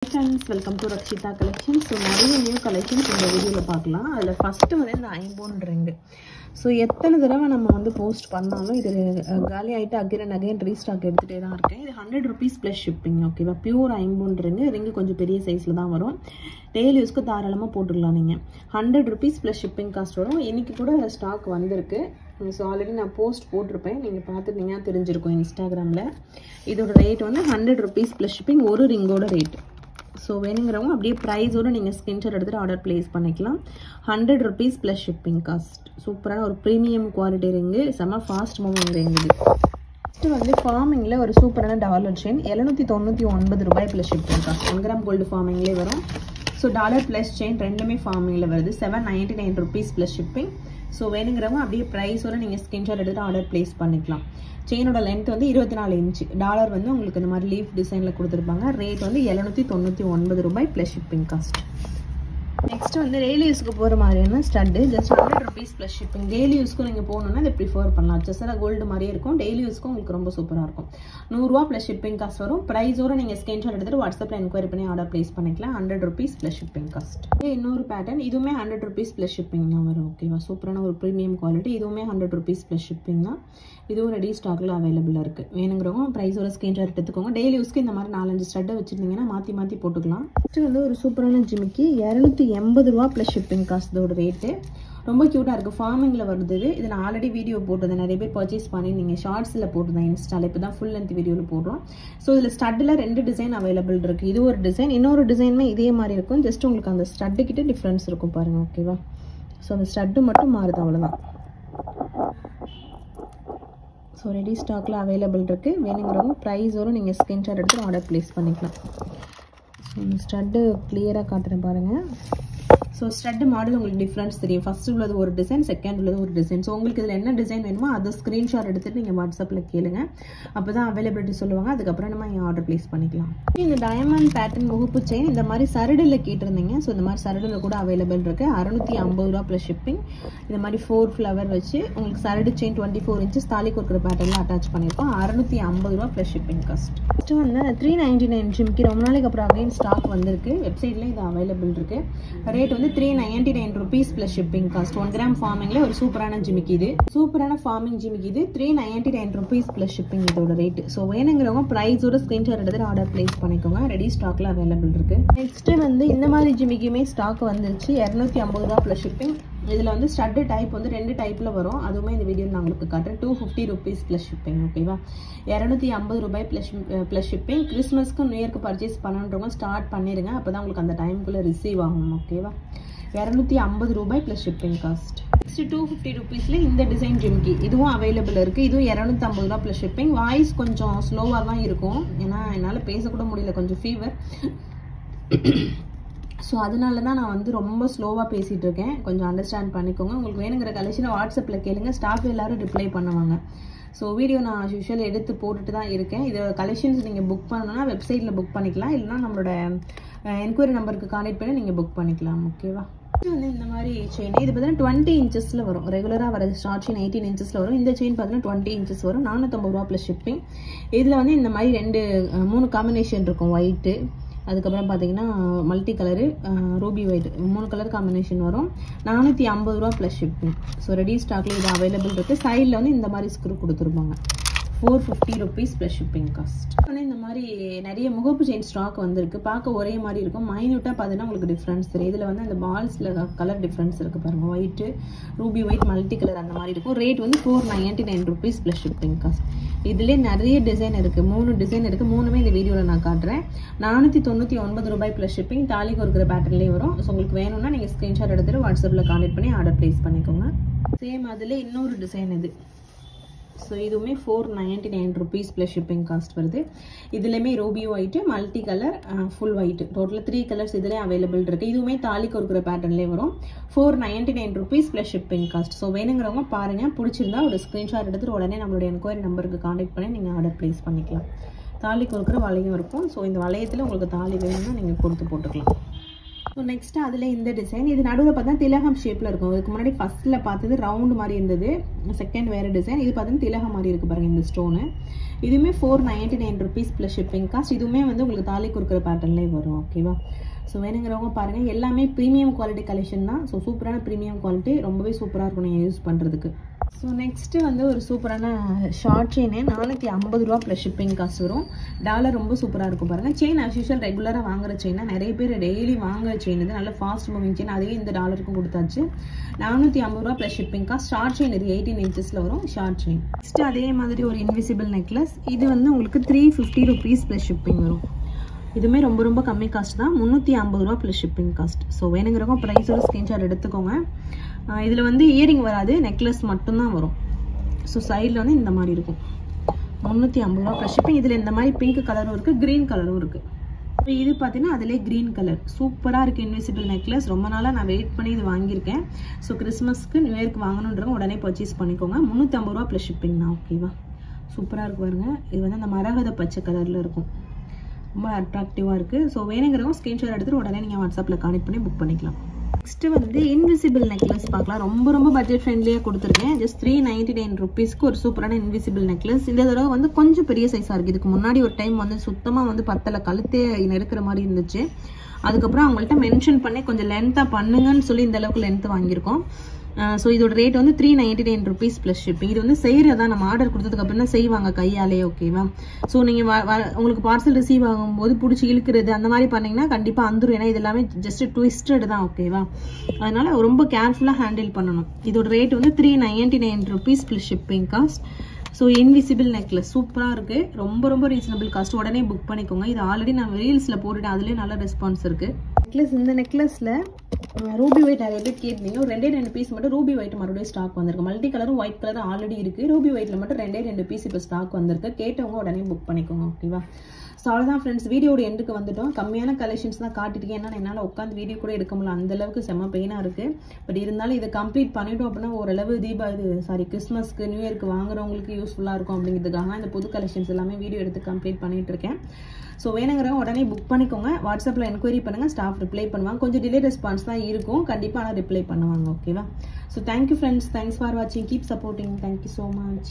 Friends, welcome to Rakshita Collections. So, நிறைய new collections இந்த வீடியோல பார்க்கலாம். அதுல ஃபர்ஸ்ட் வந்து இந்த ஐம்பொன் ring. So, எத்தனை தடவை நம்ம வந்து போஸ்ட் பண்ணாலும் இது காலி ஆயிட்டு அகைன் ரீஸ்டாக் எடுத்துட்டே தான் இருக்கேன். இது 100 rupees plus shipping. ஓகேவா? பியூர் ஐம்பொன் ring கொஞ்சம் பெரிய சைஸ்ல தான் வரும். டெய்லி யூஸ்க்கு தாராளமா போட்டுக்கலாம் நீங்க. 100 rupees plus shipping cost வரும். இன்னைக்கு கூட ஸ்டாக் வந்திருக்கு. ஸோ ஆல்ரெடி நான் போஸ்ட் போட்டிருப்பேன், நீங்கள் பார்த்துட்டீங்கன்னா தெரிஞ்சிருக்கும் இன்ஸ்டாகிராமில். இதோட ரேட் வந்து 100 rupees ப்ளஸ் ஷிப்பிங், ஒரு ரிங்கோட ரேட். ஸோ வேணுங்கிறவங்க அப்படியே ப்ரைஸோடு நீங்கள் ஸ்கிரீன்ஷாட் எடுத்துகிட்டு ஆர்டர் ப்ளேஸ் பண்ணிக்கலாம். 100 rupees ப்ளஸ் ஷிப்பிங் காஸ்ட். சூப்பரான ஒரு ப்ரீமியம் குவாலிட்டி ரிங்கு, செம்ம ஃபாஸ்ட் மூவிங் ரிங் இது. ஃபஸ்ட்டு வந்து ஃபார்மிங்கில் ஒரு சூப்பரான டாலர் செயின் 799 ரூபாய் plus shipping cost. 1 gram gold ஃபார்மிங்லேயே வரும். ஸோ டாலர் ப்ளஸ் செயின் ரெண்டுமே ஃபார்மிங்கில் வருது. 799 rupees ப்ளஸ் ஷிப்பிங். ஸோ வேணுங்கிறவங்க அப்படியே ப்ரைஸோட நீங்கள் ஸ்கிரீன்ஷாட் எடுத்துகிட்டு ஆர்டர் ப்ளேஸ் பண்ணிக்கலாம். செயினோட லென்த் வந்து 24 இன்ச்சு. டாலர் வந்து உங்களுக்கு இந்த மாதிரி லீஃப் டிசைனில் கொடுத்துருப்பாங்க. ரேட் வந்து 799 ரூபாய் ப்ளஸ் ஷிப்பிங் காஸ்ட். நெக்ஸ்ட் வந்து டெய்லி யூஸ்க்கு போகிற மாதிரியான stud, just 100 rupees plus shipping. Daily யூஸ்க்கு நீங்கள் போகணுன்னா இதை ப்ரிஃபர் பண்ணலாம். ஜஸ்ட் கோல்டு மாதிரியே இருக்கும். டெய்லி யூஸ்க்கு உங்களுக்கு ரொம்ப சூப்பராக இருக்கும். 100 ரூபா ப்ளஸ் ஷிப்பிங் காஸ்ட் வரும். ப்ரைஸோட நீங்கள் ஸ்கிரீன்ஷாட் எடுத்துகிட்டு வாட்ஸ்அப்பில் என்கொயரி பண்ணி ஆர்டர் ப்ளேஸ் பண்ணிக்கலாம். 100 rupees ப்ளஸ் ஷிப்பிங் காஸ்ட். இன்னொரு பேட்டர்ன், இதுவுமே 100 rupees ப்ளஸ் ஷிப்பிங் தான் வரும். ஓகேவா? சூப்பரான ஒரு ப்ரீமியம் குவாலிட்டி. இதுவுமே 100 rupees ப்ளஸ் ஷிப்பிங் தான். இதுவும் ரெடி ஸ்டாக்கில் அவைலபிளாக இருக்குது. வேணுங்கிறவங்க ப்ரைஸோட ஸ்கிரீன்ஷாட் எடுத்துக்கோங்க. டெய்லி யூஸ்க்கு இந்த மாதிரி 4-5 ஸ்டட்டை வச்சுருந்தீங்கன்னா மாற்றி போட்டுக்கலாம். நெக்ஸ்ட் வந்து ஒரு சூப்பரான ஜிமிக்கி 280 ரூபா ப்ளஸ் ஷிப்பிங் காஸ்ட். இதோட ரேட்டு ரொம்ப க்யூட்டாக இருக்குது. ஃபார்மிங்கில் வருது. இது நான் ஆல்ரெடி வீடியோ போட்டிருந்தேன், நிறைய பேர் பர்ச்சேஸ் பண்ணி நீங்கள் ஷார்ட்ஸில் போட்டிருந்தேன் இன்ஸ்டாவில். இப்போ தான் ஃபுல் லென்த் வீடியோவில் போடுறோம். ஸோ இதில் ஸ்டட்டில் 2 டிசைன் அவைலபிள் இருக்குது. இது ஒரு டிசைன், இன்னொரு டிசைனுமே இதே மாதிரி இருக்கும். ஜஸ்ட் உங்களுக்கு அந்த ஸ்டட்டு கிட்ட டிஃப்ரென்ஸ் இருக்கும் பாருங்கள். ஓகேவா? ஸோ அந்த ஸ்டட்டு மட்டும் மாறுது, அவ்வளோதான். ஸோ ரெடி ஸ்டாக்கில் அவைலபிள் இருக்குது. வேணுங்கிறவங்க ப்ரைஸோடு நீங்கள் ஸ்கிரீன்ஷாட் எடுத்து ஆர்டர் ப்ளேஸ் பண்ணிக்கலாம். ஸோ இந்த ஸ்டட்டு கிளியராக காட்டுறேன் பாருங்கள். ஸோ ஸ்டட் மாடல் உங்களுக்கு டிஃப்ரென்ஸ் தெரியும். ஃபர்ஸ்ட் உள்ளது ஒரு டிசைன், செகண்ட் உள்ளது ஒரு டிசைன். ஸோ உங்களுக்கு இதில் என்ன டிசைன் வேணுமோ அதை ஸ்க்ரீன்ஷாட் எடுத்துகிட்டு நீங்கள் வாட்ஸ்அப்பில் கேளுங்க. அப்போ தான் அவைலபிலிட்டி சொல்லுவாங்க. அதுக்கப்புறம் நம்ம இங்கே ஆர்டர் ப்ளேஸ் பண்ணிக்கலாம். இந்த டைமண்ட் பேட்டர்ன் முகுப்பு செயின் இந்த மாதிரி சரடில் கேட்டிருந்தீங்க. ஸோ இந்த மாதிரி சரடில் கூட அவைலபிள் இருக்குது. 650 ரூபா ப்ளஸ் ஷிப்பிங். இந்த மாதிரி 4 ஃப்ளவர் வச்சு உங்களுக்கு சரடு செயின் 24 inches தாலி கொடுக்குற பேட்டர்னில் அட்டாச் பண்ணியிருக்கோம். 650 ரூபா ப்ளஸ் ஷிப்பிங் காஸ்ட். ஃபஸ்ட்டு வந்து 399 ஜிமிக்கி ரொம்ப நாளைக்கு அப்புறம் அகைன் ஸ்டாக் வந்திருக்கு. வெப்சைட்டில் இது அவைலபிள் இருக்குது. ரேட் வந்து 399 rupees plus shipping cost. 1 gram ஃபார்மிங்கில் ஒரு சூப்பரான ஜிமிக்கி இது. சூப்பரான ஃபார்மிங் ஜிமிக்கி இது. 399 rupees ப்ளஸ் ஷிப்பிங் இதோட ரேட். ஸோ வேணுங்கிறவங்க ப்ரைஸோட ஸ்க்ரீன்ஷாட் எடுத்து ஆர்டர் ப்ளேஸ் பண்ணிக்கோங்க. ரெடி ஸ்டாக்ல அவைலபிள் இருக்கு. நெக்ஸ்ட் வந்து இந்த மாதிரி ஜிமிக்கியுமே ஸ்டாக் வந்துருச்சு. 250 ரூபா ப்ளஸ் ஷிப்பிங். இதில் வந்து ஸ்டட்டு டைப் வந்து 2 டைப்பில் வரும். அதுவுமே இந்த வீடியோ நான் உங்களுக்கு காட்டுறேன். 250 rupees ப்ளஸ் ஷிப்பிங். ஓகேவா? 250 ரூபாய் ப்ளஸ் ஷிப்பிங். கிறிஸ்மஸ்க்கு நியூ இயர்க்கு பர்ச்சேஸ் பண்ணணுன்றவங்க ஸ்டார்ட் பண்ணிடுங்க. அப்போ தான் உங்களுக்கு அந்த டைமுக்குள்ளே ரிசீவ் ஆகும். ஓகேவா? 250 ரூபாய் ப்ளஸ் ஷிப்பிங் காஸ்ட். நெக்ஸ்ட் 250 rupeesல இந்த டிசைன் ஜிமிக்கி இதுவும் அவைலபிள் இருக்குது. இதுவும் 250 ரூபா ப்ளஸ் ஷிப்பிங். வாய்ஸ் கொஞ்சம் ஸ்லோவாக தான் இருக்கும், ஏன்னா என்னால் பேசக்கூட முடியல, கொஞ்சம் ஃபீவர். ஸோ அதனால தான் நான் வந்து ரொம்ப ஸ்லோவாக பேசிகிட்டு இருக்கேன். கொஞ்சம் அண்டர்ஸ்டாண்ட் பண்ணிக்கோங்க. உங்களுக்கு வேணுங்கிற கலெக்ஷனை வாட்ஸ்அப்பில் கேளுங்க. ஸ்டாஃப் எல்லோரும் ரிப்ளை பண்ணுவாங்க. ஸோ வீடியோ நான் யூஷுவல் எடுத்து போட்டுட்டு தான் இருக்கேன். இதோட கலெக்ஷன்ஸ் நீங்கள் புக் பண்ணணும்னா வெப்சைட்டில் புக் பண்ணிக்கலாம். இல்லைனா நம்மளோட என்கொயரி நம்பருக்கு கான்டெக்ட் பண்ணி நீங்கள் புக் பண்ணிக்கலாம். ஓகேவா? இது வந்து இந்த மாதிரி செயின் இது பார்த்தீங்கன்னா 20 inchesல வரும். ரெகுலராக வர ஸ்டார்ட் செயின் 18 inchesல வரும். இந்த செயின் பார்த்தீங்கன்னா 20 inches வரும். 450 ரூபா ப்ளஸ் ஷிப்பிங். இதில் வந்து இந்த மாதிரி 3 காம்பினேஷன் இருக்கும். ஒயிட்டு, அதுக்கப்புறம் பார்த்தீங்கன்னா multi colour, Ruby white, 3 colour combination வரும். 450 ரூபா ப்ளஸ் ஷிப்பிங். ஸோ ரெடி ஸ்டாக்ல இது அவைலபிள் இருக்குது. சைடில் வந்து இந்த மாதிரி ஸ்க்ரூ கொடுத்துருப்பாங்க. 450 rupees ப்ளஸ் ஷிப்பிங் காஸ்ட். ஆனால் இந்த மாதிரி நிறைய முகப்பு செயின் ஸ்டாக் வந்திருக்கு. பார்க்க ஒரே மாதிரி இருக்கும். மைன்யூட்டாக பார்த்தீங்கன்னா உங்களுக்கு டிஃப்ரென்ஸ் தெரியும். இதில் வந்து அந்த பால்ஸில் கலர் டிஃப்ரென்ஸ் இருக்குது பாருங்கள். White, Ruby white, multi colour அந்த மாதிரி இருக்கும். ரேட் வந்து 499 rupees ப்ளஸ் ஷிப்பிங் காஸ்ட். இதுலேயே நிறைய டிசைன் இருக்குது. 3 டிசைன் இருக்குது. 3மே இந்த வீடியோவில் நான் காட்டுறேன். 499 ரூபாய் ப்ளஸ் ஷிப்பிங். தாலி கொடுக்குற பேட்டர்ன்லேயே வரும். ஸோ உங்களுக்கு வேணும்னா நீங்கள் ஸ்க்ரீன்ஷாட் எடுத்துகிட்டு வாட்ஸ்அப்பில் கான்டெக்ட் பண்ணி ஆர்டர் ப்ளேஸ் பண்ணிக்கோங்க. சேம் அதில் இன்னொரு டிசைன் இது. ஸோ இதுவுமே 499 rupees ப்ளஸ் ஷிப்பிங் காஸ்ட் வருது. இதுலேயுமே Ruby white, multi colour, full white, டோட்டலாக 3 கலர்ஸ் இதிலே அவைலபிள் இருக்குது. இதுவுமே தாலி கொடுக்குற பேட்டர்ன்லேயே வரும். 499 rupees plus shipping cost. So வேணுங்கிறவங்க பாருங்கள். பிடிச்சிருந்தா ஒரு ஸ்க்ரீன்ஷாட் எடுத்துகிட்டு உடனே நம்மளோட என்கொயரி நம்பருக்கு கான்டெக்ட் பண்ணி நீங்கள் ஆர்டர் ப்ளேஸ் பண்ணிக்கலாம். தாலி கொடுக்குற வளையம் இருக்கும். ஸோ இந்த வளையத்தில் உங்களுக்கு தாலி வேணும்னா நீங்கள் கொடுத்து போட்டுக்கலாம். ஸோ நெக்ஸ்ட் அதில் இந்த டிசைன் இது நடுவில் பார்த்தா திலகம் ஷேப்பில் இருக்கும். இதுக்கு முன்னாடி ஃபஸ்ட்டில் பார்த்தது ரவுண்டு மாதிரி இருந்தது. செகண்ட் வேறு டிசைன். இது பார்த்தீங்கன்னா திலகம் மாதிரி இருக்குது பாருங்கள் இந்த ஸ்டோனு. இதுவுமே 499 rupees ப்ளஸ் ஷிப்பிங் காஸ்ட். இதுவுமே வந்து உங்களுக்கு தாலி கொடுக்குற பேட்டர்ன்லேயே வரும். ஓகேவா? ஸோ வேணுங்கிறவங்க பாருங்கள். எல்லாமே ப்ரீமியம் குவாலிட்டி கலெக்ஷன் தான். ஸோ சூப்பரான ப்ரீமியம் குவாலிட்டி, ரொம்பவே சூப்பராக இருக்கும் நீங்கள் யூஸ் பண்ணுறதுக்கு. ஸோ நெக்ஸ்ட்டு வந்து ஒரு சூப்பரான ஷார்ட் செயின் 450 ரூபா ப்ளஸ் ஷிப்பிங் காசு வரும். டாலர் ரொம்ப சூப்பராக இருக்கும் பாருங்கள். செயின் ஆஸ் யூஷுவல் ரெகுலராக வாங்குற செயினா, நிறைய பேர் டெய்லி வாங்குற செயின் இது, நல்ல ஃபாஸ்ட் மூவிங் செயின். அதே இந்த டாலருக்கும் கொடுத்தாச்சு. 450 ரூபா plus shipping cost. Short chain இது 18 inches வரும் ஷார்ட் செயின். நெக்ஸ்ட்டு அதே மாதிரி ஒரு இன்விசிபிள் நெக்லஸ். இது வந்து உங்களுக்கு 350 rupees ப்ளஸ் ஷிப்பிங் வரும். இதுவுமே ரொம்ப ரொம்ப கம்மி காஸ்ட் தான். 350 ரூபா ப்ளஸ் ஷிப்பிங் காஸ்ட். ஸோ வேணுங்கிறவங்க ப்ரைஸோட ஸ்க்ரீன்ஷாட் எடுத்துக்கோங்க. இதில் வந்து இயரிங் வராது, நெக்லஸ் மட்டும்தான் வரும். ஸோ சைடில் வந்து இந்த மாதிரி இருக்கும். 350 ரூபா ப்ளஸ் ஷிப்பிங். இதில் இந்த மாதிரி பிங்க் கலரும் இருக்குது, க்ரீன் கலரும் இருக்குது. இப்போ இது பார்த்தீங்கன்னா அதிலே க்ரீன் கலர் சூப்பராக இருக்குது. இன்விசிபிள் நெக்லஸ் ரொம்ப நாளாக நான் வெயிட் பண்ணி இது வாங்கியிருக்கேன். ஸோ கிறிஸ்மஸ்க்கு நியூ இயர்க்கு வாங்கணுன்றவங்க உடனே பர்ச்சேஸ் பண்ணிக்கோங்க. 350 ரூபா ப்ளஸ் ஷிப்பிங் தான். ஓகேவா? சூப்பராக இருக்கு பாருங்க. இது வந்து அந்த மரகத பச்சை கலரில் இருக்கும், ரொம்ப அட்ராக்டிவாக இருக்குது. ஸோ வேணுங்கிறவங்க ஸ்க்ரீன்ஷாட் எடுத்துகிட்டு உடனே நீங்கள் வாட்ஸ்அப்பில் கான்டெக்ட் பண்ணி புக் பண்ணிக்கலாம். நெக்ஸ்ட்டு வந்து இன்விசிபிள் நெக்லஸ் பார்க்கலாம். ரொம்ப ரொம்ப பட்ஜெட் ஃப்ரெண்ட்லியாக கொடுத்துருக்கேன். ஜஸ்ட் 399 rupeesக்கு ஒரு சூப்பரான இன்விசிபிள் நெக்லஸ். இந்த தடவை வந்து கொஞ்சம் பெரிய சைஸாக இருக்குது. இதுக்கு முன்னாடி ஒரு டைம் வந்து சுத்தமாக வந்து பத்தலை, கழுத்தே நெருக்கிற மாதிரி இருந்துச்சு. அதுக்கப்புறம் அவங்கள்ட்ட மென்ஷன் பண்ணி கொஞ்சம் லென்த்தாக பண்ணுங்கன்னு சொல்லி இந்த அளவுக்கு லென்த் வாங்கியிருக்கோம். ஸோ இதோட ரேட் வந்து 399 rupees ப்ளஸ் ஷிப்பிங். இது வந்து செய்கிறதா, நம்ம ஆர்டர் கொடுத்ததுக்கப்புறம் தான் செய்வாங்க கையாலே. ஓகேவா? ஸோ நீங்கள் உங்களுக்கு பார்சல் ரிசீவ் ஆகும்போது பிடிச்சி இழுக்கிறது அந்த மாதிரி பண்ணிங்கன்னா கண்டிப்பாக வந்துடும். ஏன்னா இது எல்லாமே ஜஸ்ட் ட்விஸ்டட் தான். ஓகேவா? அதனால ரொம்ப கேர்ஃபுல்லாக ஹேண்டில் பண்ணணும். இதோட ரேட் வந்து 399 rupees plus shipping cost. So invisible necklace சூப்பராக இருக்குது. ரொம்ப ரொம்ப ரீசனபிள் காஸ்ட். உடனே புக் பண்ணிக்கோங்க. இது ஆல்ரெடி நான் ரீல்ஸில் போட்டுட்டேன், அதுலேயே நல்ல ரெஸ்பான்ஸ் இருக்குது. நெக்லஸ், இந்த நெக்லஸில் ரூபி ஒயிட் நிறைய பேர் கேட்டீங்க. ஒரு 2 பீஸ் மட்டும் ரூபி ஒயிட் மறுபடியும் ஸ்டாக் வந்திருக்கு. மல்டி கலரும் ஒயிட் கலரும் ஆல்ரெடி இருக்குது. ரூபி ஒயிட்டில் மட்டும் 2 பீஸ் இப்போ ஸ்டாக் வந்திருக்கு. கேட்டவங்க உடனே புக் பண்ணிக்கோங்க. ஓகேவா? ஸோ அவ்வளோதான் ஃப்ரெண்ட்ஸ், வீடியோட எண்டுக்கு வந்துட்டோம். கம்மியான கலெக்ஷன்ஸ் தான் காட்டிருக்கேன். ஏன்னா என்னால் உட்காந்து வீடியோ கூட எடுக்க முடியல, அந்தளவுக்கு செம்ம பெயினாக இருக்குது. பட் இருந்தாலும் இதை கம்ப்ளீட் பண்ணிட்டோம் அப்படின்னா ஓரளவு கிறிஸ்மஸ்க்கு நியூ இயர்க்கு வாங்குறவங்களுக்கு யூஸ்ஃபுல்லாக இருக்கும் அப்படிங்கிறதுக்காக இந்த புது கலெக்ஷன்ஸ் எல்லாமே வீடியோ எடுத்து கம்ப்ளீட் பண்ணிட்டு இருக்கேன். ஸோ வேணுங்கிறவங்க உடனே புக் பண்ணிக்கோங்க. வாட்ஸ்அப்பில் என்கொயரி பண்ணுங்கள், ஸ்டாஃப் ரிப்ளை பண்ணுவாங்க. கொஞ்சம் டிலே ரெஸ்பான்ஸ் தான் இருக்கும், கண்டிப்பாக ஆனால் ரிப்ளை பண்ணுவாங்க. ஓகேவா? So thank you friends, thanks for வாட்சிங், keep supporting. Thank you so much.